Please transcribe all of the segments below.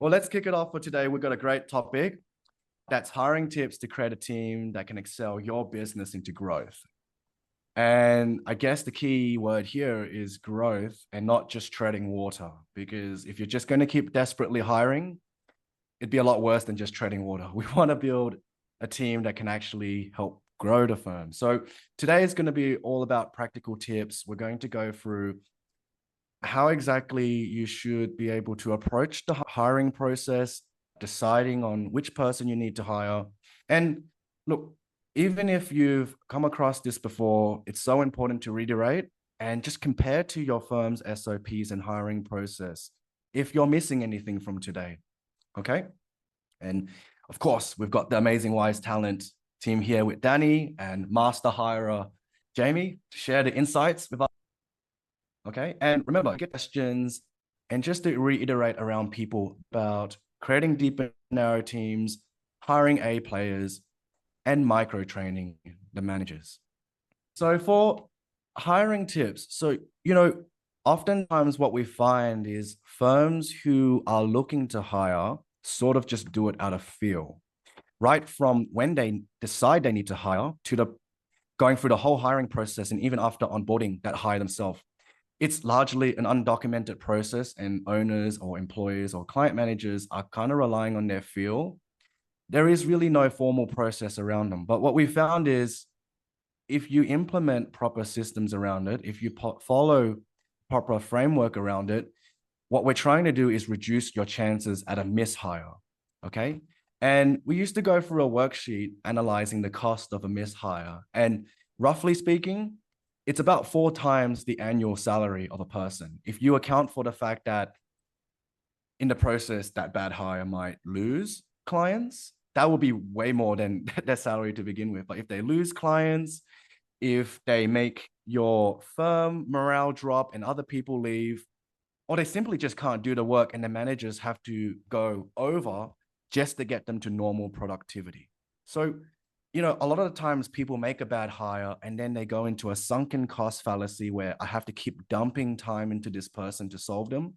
Well, let's kick it off for today. We've got a great topic. That's hiring tips to create a team that can excel your business into growth. And I guess the key word here is growth and not just treading water, because if you're just going to keep desperately hiring, it'd be a lot worse than just treading water. We want to build a team that can actually help grow the firm. So today is going to be all about practical tips. We're going to go through how exactly you should be able to approach the hiring process, deciding on which person you need to hire. And look, even if you've come across this before, it's so important to reiterate and just compare to your firm's SOPs and hiring process if you're missing anything from today. Okay. And of course, we've got the amazing WizeTalent team here with Danny and master hirer Jamie to share the insights with us. Okay. And remember, get questions and just to reiterate around people about creating deep and narrow teams, hiring A players, and micro training the managers. So for hiring tips, oftentimes what we find is firms who are looking to hire sort of just do it out of feel, right from when they decide they need to hire to the going through the whole hiring process and even after onboarding that hire themselves. It's largely an undocumented process, and owners or employers or client managers are kind of relying on their feel. There is really no formal process around them. But what we found is if you implement proper systems around it, if you follow proper framework around it, what we're trying to do is reduce your chances at a mishire, okay? And we used to go through a worksheet analyzing the cost of a mishire. And roughly speaking, it's about 4 times the annual salary of a person. If you account for the fact that in the process, that bad hire might lose clients, that will be way more than their salary to begin with. But if they lose clients, if they make your firm morale drop and other people leave, or they simply just can't do the work and the managers have to go over just to get them to normal productivity. So, a lot of the times people make a bad hire and then they go into a sunken cost fallacy where I have to keep dumping time into this person to solve them.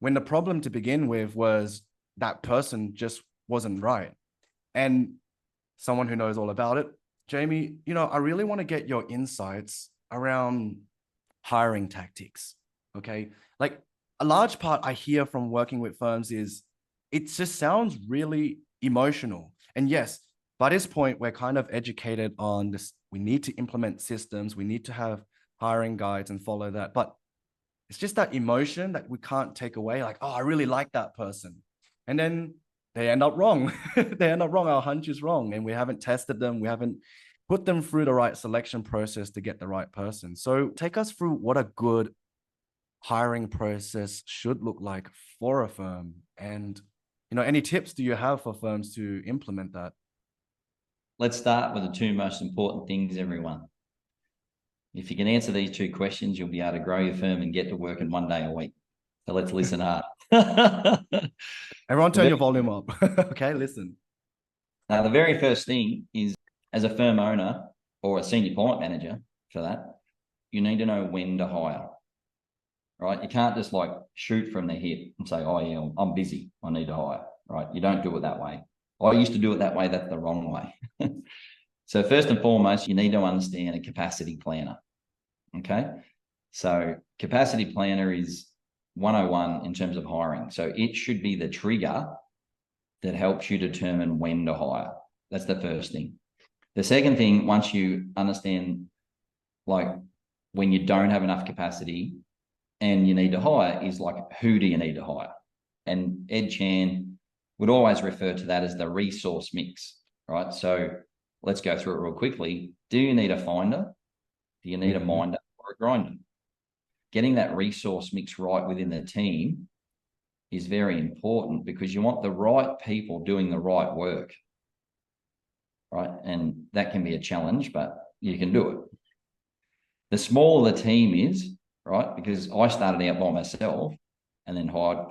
When the problem to begin with was that person just wasn't right. And someone who knows all about it, Jamie, I really want to get your insights around hiring tactics. Okay. Like a large part I hear from working with firms is it just sounds really emotional. And yes, by this point, we're kind of educated on this. We need to implement systems. We need to have hiring guides and follow that. But it's just that emotion that we can't take away. Like, oh, I really like that person. And then they end up wrong. They end up wrong. Our hunch is wrong. And we haven't tested them. We haven't put them through the right selection process to get the right person. So take us through what a good hiring process should look like for a firm. And, any tips do you have for firms to implement that? Let's start with the 2 most important things, everyone. If you can answer these 2 questions, you'll be able to grow your firm and get to work in 1 day a week. So let's listen hard. Everyone turn your volume up. Okay, listen. Now, the very first thing is, as a firm owner or a senior client manager for that, you need to know when to hire, right? You can't just like shoot from the hip and say, oh yeah, I'm busy, I need to hire, right? You don't do it that way. I used to do it that way. That's the wrong way. So first and foremost, you need to understand a capacity planner. Okay. So capacity planner is 101 in terms of hiring. So it should be the trigger that helps you determine when to hire. That's the first thing. The second thing, once you understand, like when you don't have enough capacity and you need to hire, is like, who do you need to hire? And Ed Chan would always refer to that as the resource mix, right? So let's go through it real quickly. Do you need a finder? Do you need a minder or a grinder? Getting that resource mix right within the team is very important because you want the right people doing the right work, right? And that can be a challenge, but you can do it. The smaller the team is, right? Because I started out by myself and then hired a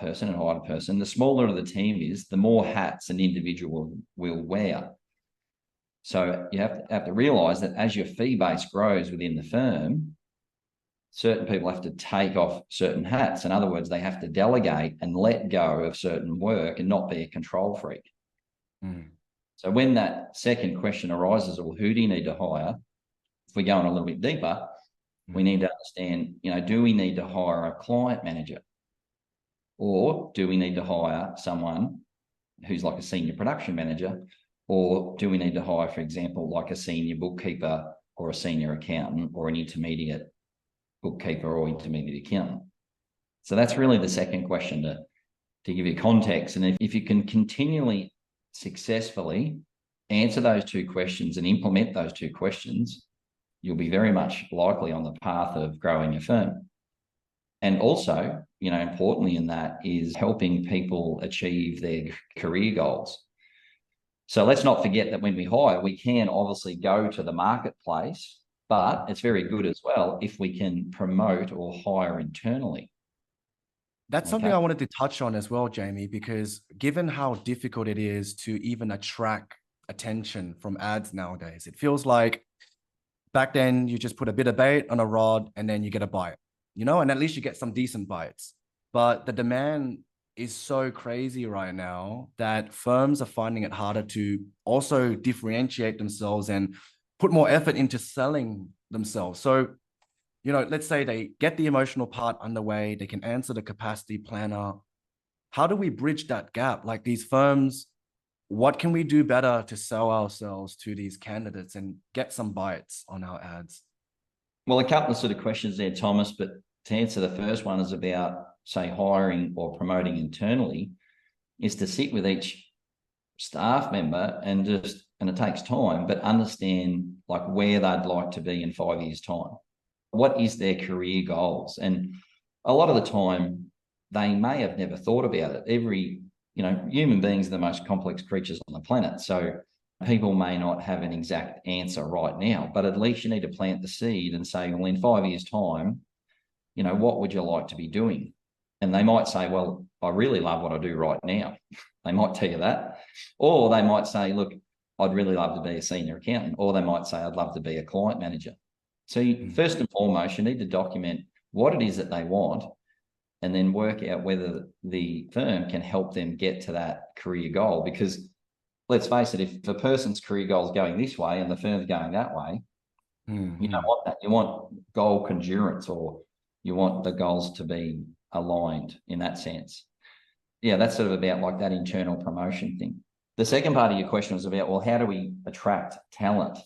person. The smaller the team is, the more hats an individual will wear. So you have to realize that as your fee base grows within the firm, certain people have to take off certain hats. In other words, they have to delegate and let go of certain work and not be a control freak. Mm. So when that second question arises, well, who do you need to hire? If we go in a little bit deeper, we need to understand, do we need to hire a client manager? Or do we need to hire someone who's like a senior production manager? Or do we need to hire, for example, like a senior bookkeeper or a senior accountant or an intermediate bookkeeper or intermediate accountant? So that's really the second question to give you context. And if you can continually successfully answer those two questions and implement those two questions, you'll be very much likely on the path of growing your firm. And also, importantly in that is helping people achieve their career goals. So let's not forget that when we hire, we can obviously go to the marketplace, but it's very good as well if we can promote or hire internally. That's something I wanted to touch on as well, Jamie, because given how difficult it is to even attract attention from ads nowadays, it feels like back then you just put a bit of bait on a rod and then you get a bite, and at least you get some decent bites. But the demand is so crazy right now that firms are finding it harder to also differentiate themselves and put more effort into selling themselves. So, let's say they get the emotional part underway, they can answer the capacity planner. How do we bridge that gap? Like these firms, what can we do better to sell ourselves to these candidates and get some bites on our ads? Well, a couple of sort of questions there, Thomas, but to answer the first one is about, say, hiring or promoting internally, is to sit with each staff member and it takes time, but understand like where they'd like to be in 5 years' time. What is their career goals? And a lot of the time they may have never thought about it. Human beings are the most complex creatures on the planet. So people may not have an exact answer right now, but at least you need to plant the seed and say, well, in 5 years' time, what would you like to be doing? And they might say, well, I really love what I do right now. They might tell you that. Or they might say, look, I'd really love to be a senior accountant. Or they might say, I'd love to be a client manager. So first and foremost, you need to document what it is that they want and then work out whether the firm can help them get to that career goal. Because let's face it, if a person's career goal is going this way and the firm's going that way, you don't want that. You want goal congruence, or you want the goals to be aligned in that sense. Yeah, that's sort of about like that internal promotion thing. The second part of your question was about, well, how do we attract talent?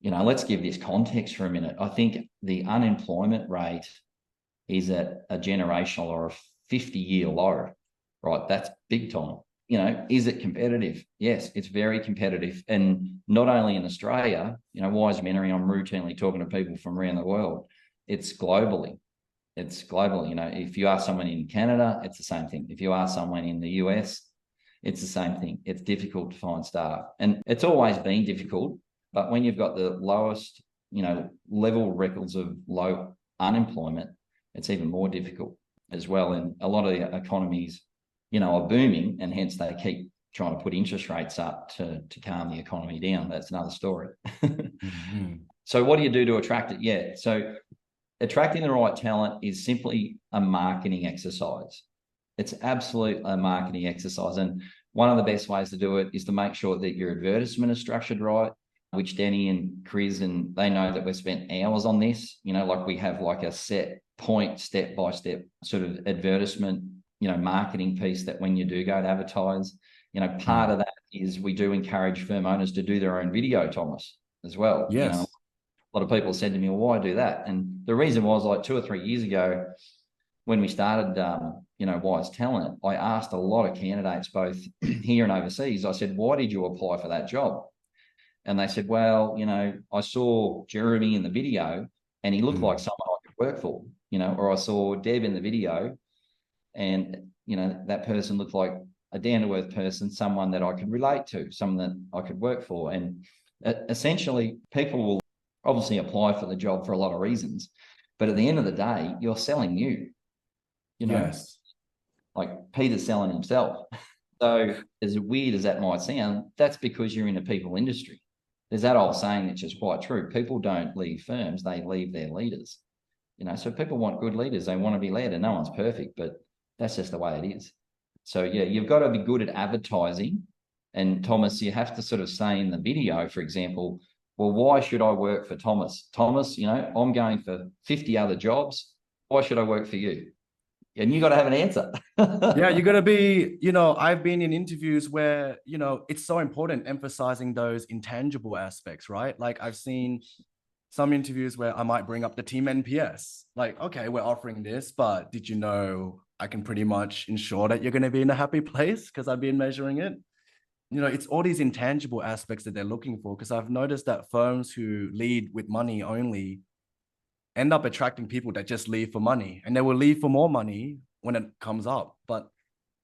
Let's give this context for a minute. I think the unemployment rate is at a generational or a 50-year low, right? That's big time. Is it competitive? Yes, it's very competitive. And not only in Australia, Wize Mentoring, I'm routinely talking to people from around the world. It's globally. If you ask someone in Canada, it's the same thing. If you ask someone in the US, it's the same thing. It's difficult to find staff. And it's always been difficult, but when you've got the lowest, level records of low unemployment, it's even more difficult as well. And a lot of the economies, are booming, and hence they keep trying to put interest rates up to calm the economy down. That's another story. So what do you do to attract it? Yeah. So attracting the right talent is simply a marketing exercise. It's absolute a marketing exercise. And one of the best ways to do it is to make sure that your advertisement is structured right, which Danny and Chris, and they know that we've spent hours on this, like we have like a set point, step-by-step sort of advertisement, marketing piece that when you do go to advertise, part of that is we do encourage firm owners to do their own video, Thomas, as well. Yes. A lot of people said to me, well, why do that? And the reason was like 2 or 3 years ago, when we started, WizeTalent, I asked a lot of candidates, both here and overseas. I said, why did you apply for that job? And they said, well, I saw Jeremy in the video and he looked like someone I could work for, or I saw Deb in the video and, that person looked like a down-to-earth person, someone that I could relate to, someone that I could work for. And essentially, people will obviously apply for the job for a lot of reasons, but at the end of the day, you're selling you, Yes. Like Peter's selling himself. So as weird as that might sound, that's because you're in a people industry. There's that old saying that's just quite true. People don't leave firms, they leave their leaders. so people want good leaders. They want to be led, and no one's perfect, but that's just the way it is. So yeah, you've got to be good at advertising. And Thomas, you have to sort of say in the video, for example, well, why should I work for Thomas? Thomas, I'm going for 50 other jobs. Why should I work for you? And you got to have an answer. Yeah, you got to be, I've been in interviews where, it's so important emphasizing those intangible aspects, right? Like I've seen some interviews where I might bring up the team NPS. Like, okay, we're offering this, but did you know I can pretty much ensure that you're going to be in a happy place because I've been measuring it? It's all these intangible aspects that they're looking for. Because I've noticed that firms who lead with money only end up attracting people that just leave for money, and they will leave for more money when it comes up. But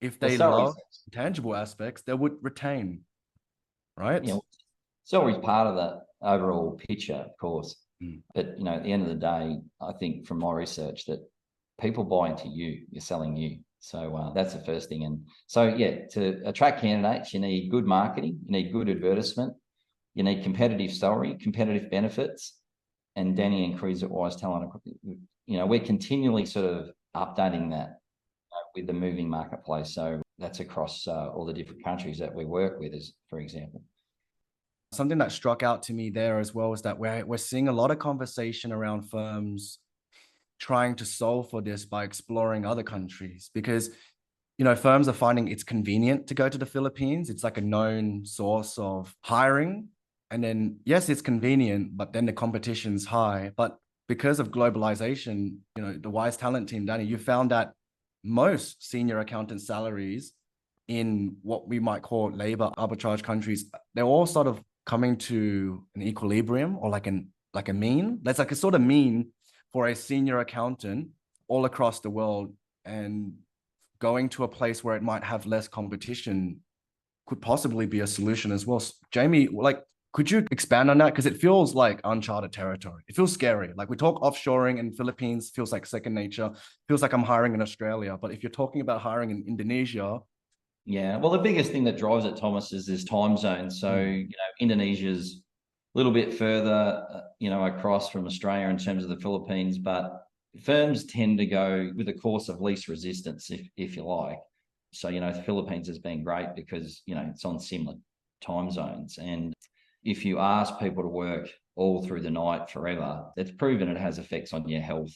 if they love tangible aspects, they would retain, right? Yeah, salary's part of that overall picture, of course. But at the end of the day, I think from my research that people buy into you, you're selling you. So that's the first thing. And so, yeah, to attract candidates, you need good marketing, you need good advertisement, you need competitive salary, competitive benefits. And Danny and Chris at WizeTalent, we're continually sort of updating that with the moving marketplace. So that's across all the different countries that we work with, as for example. Something that struck out to me there as well is that we're seeing a lot of conversation around firms trying to solve for this by exploring other countries, because firms are finding it's convenient to go to the Philippines. It's like a known source of hiring. And then, yes, it's convenient, but then the competition's high. But because of globalization, the WizeTalent team, Danny, you found that most senior accountant salaries in what we might call labor arbitrage countries, they're all sort of coming to an equilibrium, or like a mean. That's like a sort of mean for a senior accountant all across the world, and going to a place where it might have less competition could possibly be a solution as well. Jamie, could you expand on that? Because it feels like uncharted territory. It feels scary. Like we talk offshoring in Philippines, feels like second nature, feels like I'm hiring in Australia. But if you're talking about hiring in Indonesia. Yeah, well, the biggest thing that drives it, Thomas, is this time zone. So, Indonesia's a little bit further, across from Australia in terms of the Philippines, but firms tend to go with a course of least resistance, if you like. So, the Philippines has been great because, it's on similar time zones. And if you ask people to work all through the night forever, it's proven it has effects on your health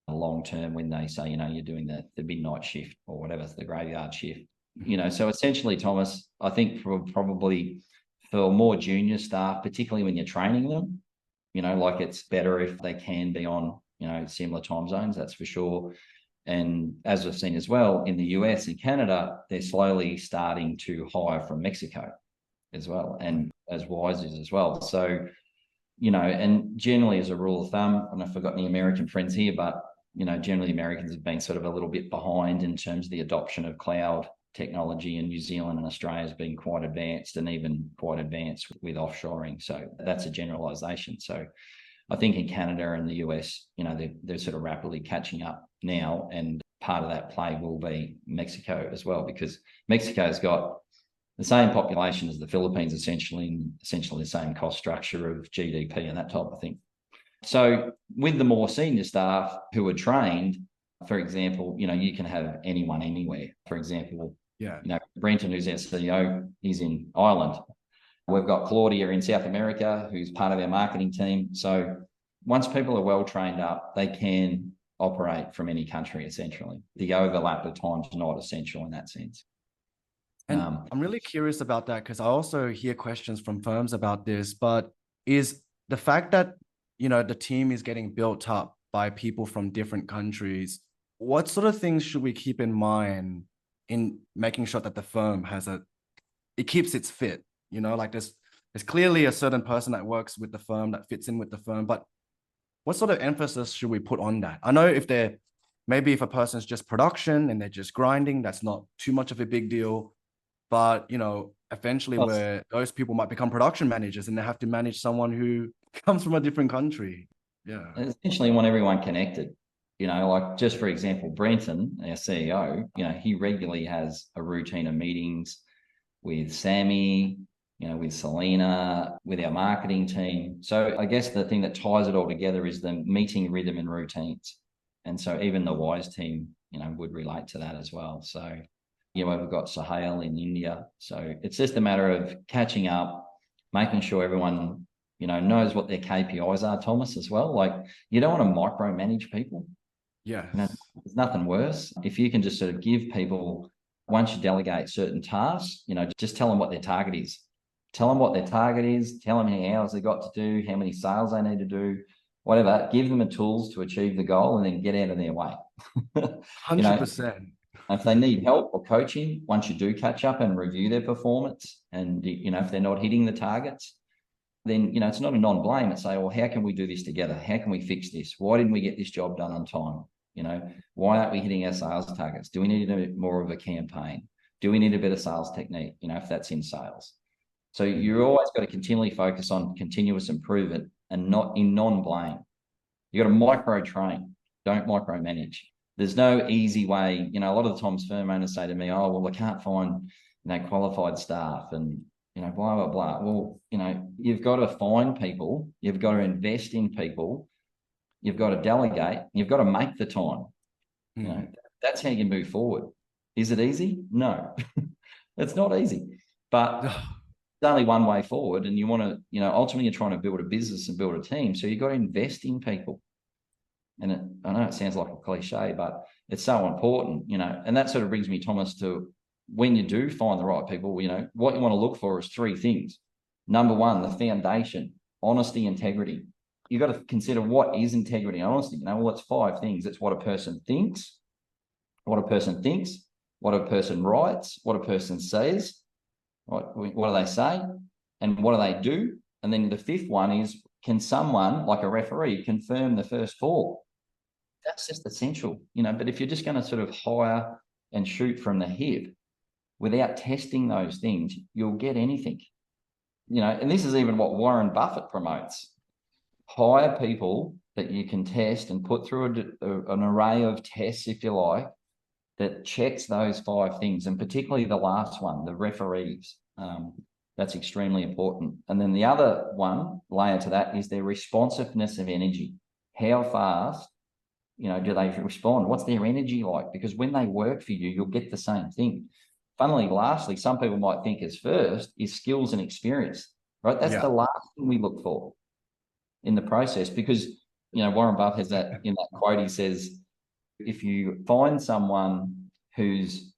long term when they say, you're doing the midnight shift or whatever, the graveyard shift. So essentially, Thomas, I think probably for more junior staff, particularly when you're training them, it's better if they can be on, similar time zones, that's for sure. And as we've seen as well, in the US and Canada, they're slowly starting to hire from Mexico as well, and as Wize is as well. So, and generally as a rule of thumb, and I've forgotten the American friends here, but, generally Americans have been sort of a little bit behind in terms of the adoption of cloud technology, and New Zealand and Australia has been quite advanced, and even quite advanced with offshoring. So that's a generalization. So I think in Canada and the US, they're sort of rapidly catching up now, and part of that play will be Mexico as well, because Mexico's got the same population as the Philippines, essentially the same cost structure of GDP and that type of thing. So with the more senior staff who are trained, for example, you can have anyone anywhere. For example, Brenton, who's our CEO, he's in Ireland. We've got Claudia in South America, who's part of our marketing team. So once people are well trained up, they can operate from any country, essentially. The overlap of time's not essential in that sense. And I'm really curious about that, because I also hear questions from firms about this, but is the fact that, the team is getting built up by people from different countries, what sort of things should we keep in mind in making sure that the firm it keeps its fit? There's clearly a certain person that works with the firm that fits in with the firm, but what sort of emphasis should we put on that? I know if a person's just production and they're just grinding, that's not too much of a big deal. But, eventually where those people might become production managers and they have to manage someone who comes from a different country. Yeah. Essentially, you want everyone connected. Like just for example, Brenton, our CEO, he regularly has a routine of meetings with Sammy, with Selena, with our marketing team. So I guess the thing that ties it all together is the meeting rhythm and routines. And so even the Wize team, would relate to that as well. So, we've got Sahel in India. So it's just a matter of catching up, making sure everyone, knows what their KPIs are, Thomas, as well. Like, you don't want to micromanage people. Yes. There's nothing worse. If you can just sort of give people, once you delegate certain tasks, just tell them what their target is. Tell them what their target is, tell them how many hours they got to do, how many sales they need to do, whatever. Give them the tools to achieve the goal and then get out of their way. 100%. If they need help or coaching, once you do catch up and review their performance, and if they're not hitting the targets, then it's not a non-blame. It's say, well, how can we do this together? How can we fix this? Why didn't we get this job done on time? Why aren't we hitting our sales targets? Do we need a bit more of a campaign? Do we need a better sales technique? If that's in sales. So you're always got to continually focus on continuous improvement and not in non-blame. You got to micro train, don't micromanage. There's no easy way. A lot of the times firm owners say to me, oh, well, I can't find, qualified staff and, blah, blah, blah. Well, you've got to find people. You've got to invest in people. You've got to delegate. You've got to make the time. That's how you move forward. Is it easy? No, it's not easy. But there's only one way forward, and you want to, ultimately you're trying to build a business and build a team. So you've got to invest in people. And I know it sounds like a cliche, but it's so important, and that sort of brings me, Thomas, to when you do find the right people, what you want to look for is three things. Number one, the foundation, honesty, integrity. You've got to consider what is integrity and honesty. Well, it's five things. It's what a person thinks, what a person writes, what a person says, what do they say, and what do they do? And then the fifth one is, can someone, like a referee, confirm the first four? That's just essential, but if you're just going to sort of hire and shoot from the hip without testing those things, you'll get anything. And this is even what Warren Buffett promotes. Hire people that you can test and put through an array of tests, if you like, that checks those five things, and particularly the last one, the referees. That's extremely important. And then the other one layer to that is their responsiveness of energy. How fast, do they respond? What's their energy like? Because when they work for you, you'll get the same thing. Funnily, lastly, some people might think as first is skills and experience, right? That's the last thing we look for in the process, because, Warren Buffett has that in that quote, he says, if you find someone who's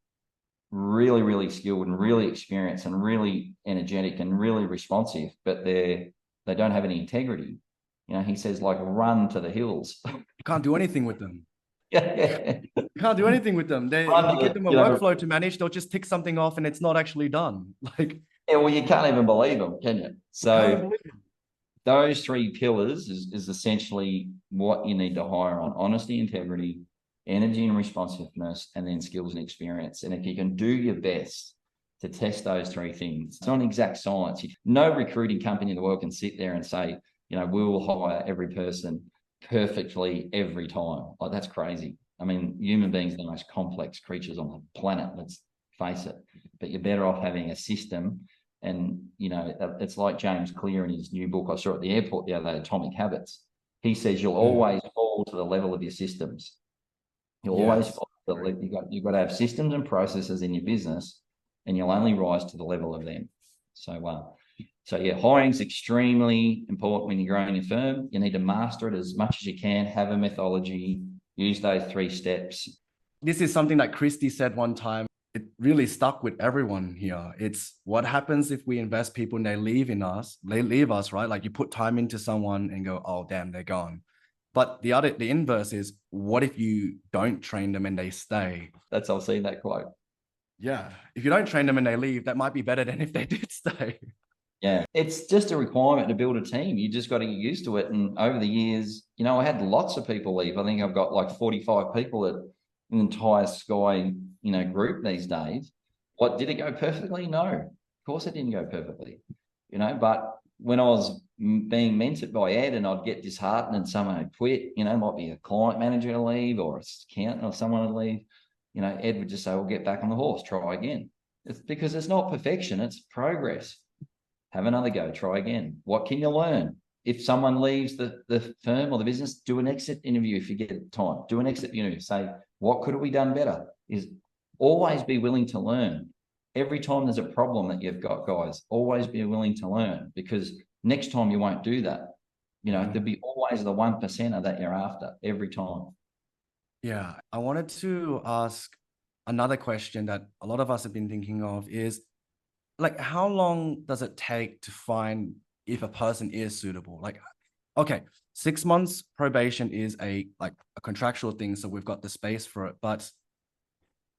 really, really skilled and really experienced and really energetic and really responsive, but they don't have any integrity, he says, like, run to the hills. You can't do anything with them. Yeah. You can't do anything with them. You give them a workflow to manage, they'll just tick something off and it's not actually done. Well, you can't even believe them, can you? So those three pillars is essentially what you need to hire on: honesty, integrity, energy and responsiveness, and then skills and experience. And if you can do your best to test those three things, it's not an exact science. No recruiting company in the world can sit there and say, we will hire every person perfectly every time. Like, that's crazy. I mean, human beings are the most complex creatures on the planet, let's face it. But you're better off having a system. And, it's like James Clear in his new book I saw at the airport the other day, Atomic Habits. He says you'll always fall to the level of your systems. You'll always fall to the level. You've got to have systems and processes in your business, and you'll only rise to the level of them. So hiring is extremely important when you're growing your firm. You need to master it as much as you can, have a methodology, use those 3 steps. This is something that Christy said one time. It really stuck with everyone here. It's what happens if we invest people and they leave us, right? Like, you put time into someone and go, oh, damn, they're gone. But the inverse is, what if you don't train them and they stay? I've seen that quote. Yeah. If you don't train them and they leave, that might be better than if they did stay. Yeah. It's just a requirement to build a team. You just got to get used to it. And over the years, I had lots of people leave. I think I've got like 45 people at an entire Sky, group these days. What, did it go perfectly? No, of course it didn't go perfectly, but when I was being mentored by Ed and I'd get disheartened and someone had quit, might be a client manager to leave or an accountant or someone to leave, Ed would just say, well, get back on the horse, try again. It's because it's not perfection, it's progress. have another go, try again. What can you learn? If someone leaves the firm or the business, do an exit interview if you get time. Do an exit interview. Say, what could have we done better? Is always be willing to learn. Every time there's a problem that you've got, guys, always be willing to learn, because next time you won't do that. There'll be always the 1%er that you're after every time. Yeah, I wanted to ask another question that a lot of us have been thinking of is, like, how long does it take to find if a person is suitable? Like, okay, 6 months probation is a contractual thing, so we've got the space for it. But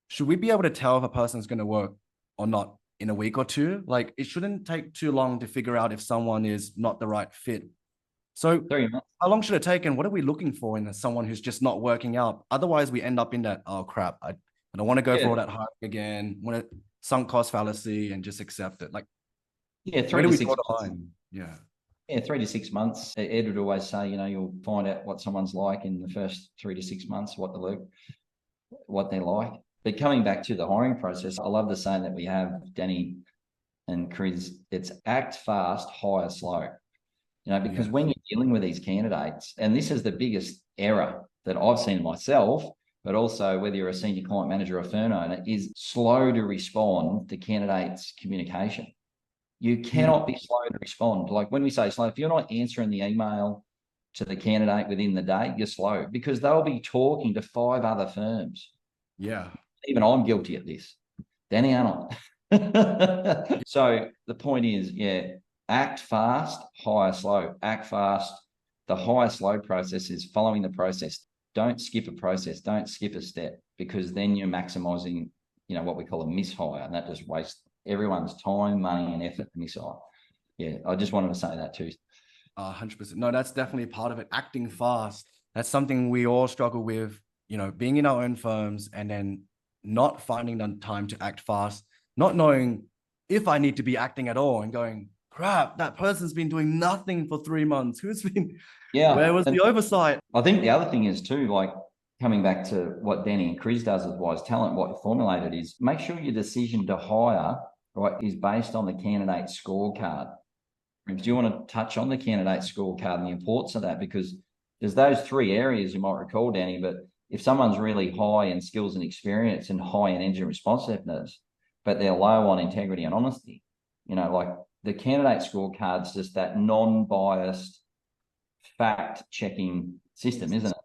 should we be able to tell if a person's going to work or not in a week or two? Like, it shouldn't take too long to figure out if someone is not the right fit. So 3 months. how long should it take, and what are we looking for in someone who's just not working out? Otherwise, we end up in that, oh crap, I don't want to go for all that hiring again, want to sunk cost fallacy and just accept it. Like, yeah, where do we draw the line? Yeah. Yeah, 3 to 6 months. Ed would always say, you'll find out what someone's like in the first 3 to 6 months, what they're like. But coming back to the hiring process, I love the saying that we have, Danny and Chris, it's act fast, hire slow. Because when you're dealing with these candidates, and this is the biggest error that I've seen myself, but also whether you're a senior client manager or a firm owner, is slow to respond to candidates' communication. You cannot be slow to respond. Like when we say slow, if you're not answering the email to the candidate within the day, you're slow, because they'll be talking to 5 other firms. Yeah. Even I'm guilty at this. Danny, aren't I? So the point is, act fast, hire slow. Act fast. The hire slow process is following the process. Don't skip a process. Don't skip a step, because then you're maximizing, what we call a mishire, and that just wastes everyone's time, money, and effort to mishire. Yeah, I just wanted to say that too. 100%. No, that's definitely part of it. Acting fast. That's something we all struggle with, being in our own firms and then not finding the time to act fast, not knowing if I need to be acting at all, and going, crap, that person's been doing nothing for 3 months. Where was the oversight? I think the other thing is too, like coming back to what Danny and Chris does with WizeTalent, what you formulated is make sure your decision to hire, right, is based on the candidate scorecard. Do you want to touch on the candidate scorecard and the importance of that? Because there's those 3 areas you might recall, Danny, but if someone's really high in skills and experience and high in engine responsiveness, but they're low on integrity and honesty, like the candidate scorecard's just that non-biased fact-checking system, isn't it?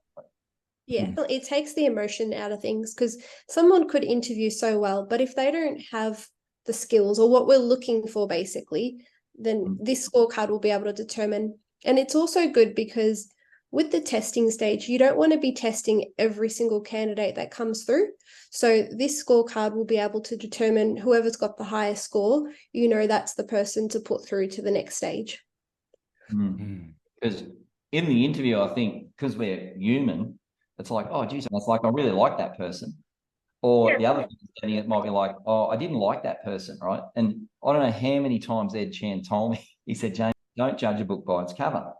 Yeah, it takes the emotion out of things, because someone could interview so well, but if they don't have the skills or what we're looking for, basically, then this scorecard will be able to determine. And it's also good because with the testing stage, you don't want to be testing every single candidate that comes through. So this scorecard will be able to determine whoever's got the highest score, that's the person to put through to the next stage. Because in the interview, I think, because we're human, it's like, oh, geez, it's like, I really like that person. Or the other thing, it might be like, oh, I didn't like that person, right? And I don't know how many times Ed Chan told me, he said, James, don't judge a book by its cover.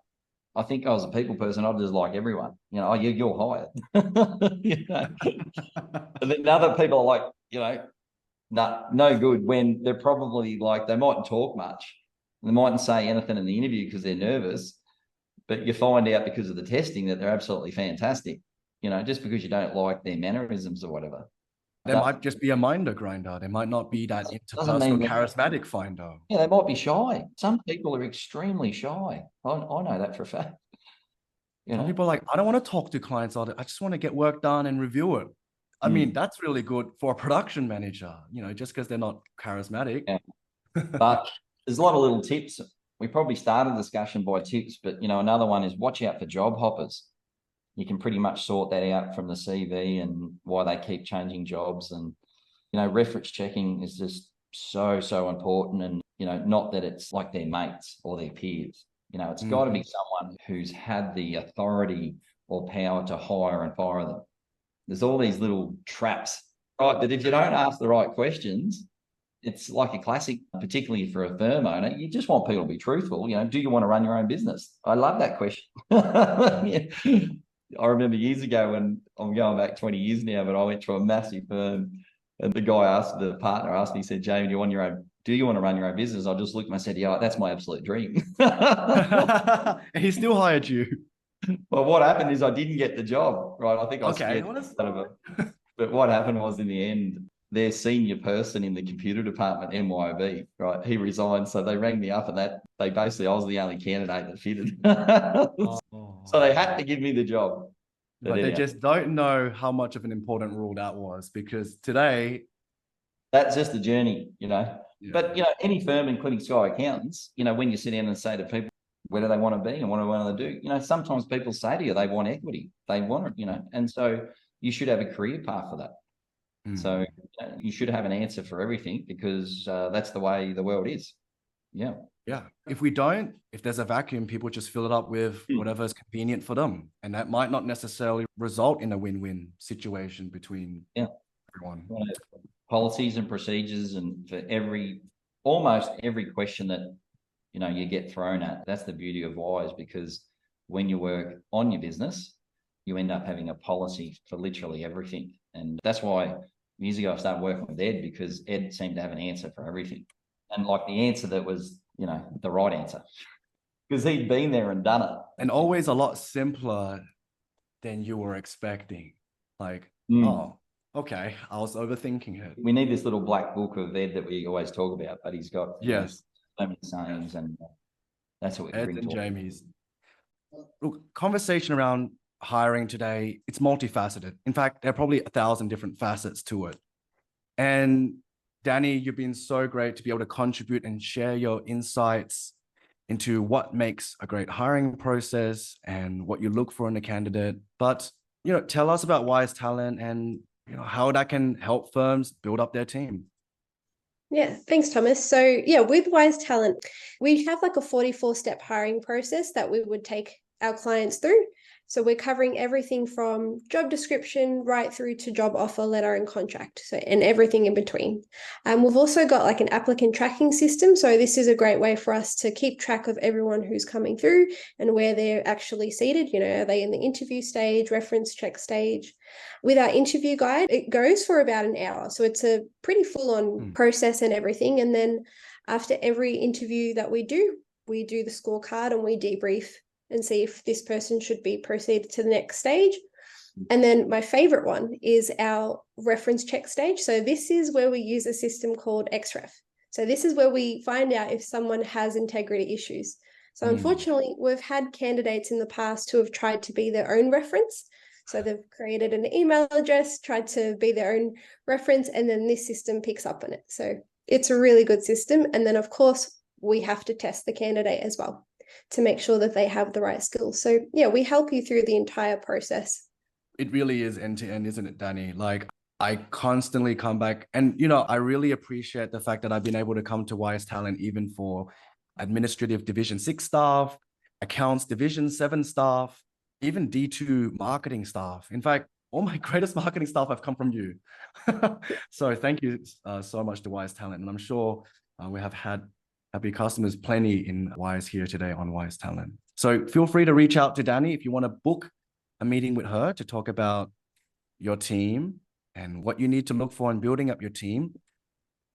I think I was a people person. I'd just like everyone, oh, you're hired. And then other people are like, no good, when they're probably like, they mightn't talk much. They mightn't say anything in the interview because they're nervous, but you find out because of the testing that they're absolutely fantastic, just because you don't like their mannerisms or whatever. They might just be a minder grinder. They might not be that interpersonal charismatic finder. Yeah, they might be shy. Some people are extremely shy. I know that for a fact. Some people are like, I don't want to talk to clients all day. I just want to get work done and review it. I mean, that's really good for a production manager, just because they're not charismatic. Yeah. But there's a lot of little tips. We probably started the discussion by tips, but, another one is watch out for job hoppers. You can pretty much sort that out from the CV and why they keep changing jobs. And, reference checking is just so important. And, not that it's like their mates or their peers. It's got to be someone who's had the authority or power to hire and fire them. There's all these little traps, right? But if you don't ask the right questions, it's like a classic, particularly for a firm owner. You just want people to be truthful. Do you want to run your own business? I love that question. I remember years ago, when I'm going back 20 years now, but I went to a massive firm, and the partner asked me, he said, Jamie, do do you want to run your own business? I just looked and I said, yeah, that's my absolute dream. And he still hired you. Well, what happened is I didn't get the job, right? I think I Okay. scared out of it. But what happened was in the end, their senior person in the computer department, MYOB, right? He resigned. So they rang me up and I was the only candidate that fitted. So they had to give me the job. But they just don't know how much of an important rule that was, because today, that's just the journey, you know. yeah. But, you know, any firm, including Sky Accountants, you know, when you sit down and say to people, where do they want to be and what do they want to do? You know, sometimes people say to you, they want equity, they want it, you know, and so you should have a career path for that. So you should have an answer for everything, because that's the way the world is. Yeah. Yeah. If there's a vacuum, people just fill it up with whatever is convenient for them. And that might not necessarily result in a win-win situation between everyone. Policies and procedures, and for almost every question that, you know, you get thrown at. That's the beauty of Wize, because when you work on your business, you end up having a policy for literally everything. And that's why years ago I started working with Ed, because Ed seemed to have an answer for everything. And like the answer that was, you know, the right answer, because he'd been there and done it. And always a lot simpler than you were expecting. Like, oh, okay, I was overthinking it. We need this little black book of Ed that we always talk about, but he's got so many sayings, and that's what we Ed and Jamie's. Look, conversation around hiring today, it's multifaceted. In fact, there are probably 1,000 different facets to it. And Danny, you've been so great to be able to contribute and share your insights into what makes a great hiring process and what you look for in a candidate. But, you know, tell us about WizeTalent and, you know, how that can help firms build up their team. Yeah, thanks, Thomas. So yeah, with WizeTalent, we have like a 44-step hiring process that we would take our clients through. So we're covering everything from job description right through to job offer letter and contract, so and everything in between. We've also got like an applicant tracking system. So this is a great way for us to keep track of everyone who's coming through and where they're actually seated. You know, are they in the interview stage, reference check stage? With our interview guide, it goes for about an hour. So it's a pretty full-on process and everything. And then after every interview that we do the scorecard and we debrief and see if this person should be proceeded to the next stage. And then my favorite one is our reference check stage. So this is where we use a system called XREF. So this is where we find out if someone has integrity issues. So unfortunately, we've had candidates in the past who have tried to be their own reference. So they've created an email address, tried to be their own reference, and then this system picks up on it. So it's a really good system. And then, of course, we have to test the candidate as well to make sure that they have the right skills. So yeah, we help you through the entire process. It really is end to end, isn't it, Danny? Like, I constantly come back, and, you know, I really appreciate the fact that I've been able to come to WizeTalent even for administrative Division 6 staff, accounts Division 7 staff, even D2 marketing staff. In fact, all my greatest marketing staff have come from you. So thank you so much to WizeTalent. And I'm sure we have had happy customers plenty in Wize here today on WizeTalent. So feel free to reach out to Danny if you want to book a meeting with her to talk about your team and what you need to look for in building up your team.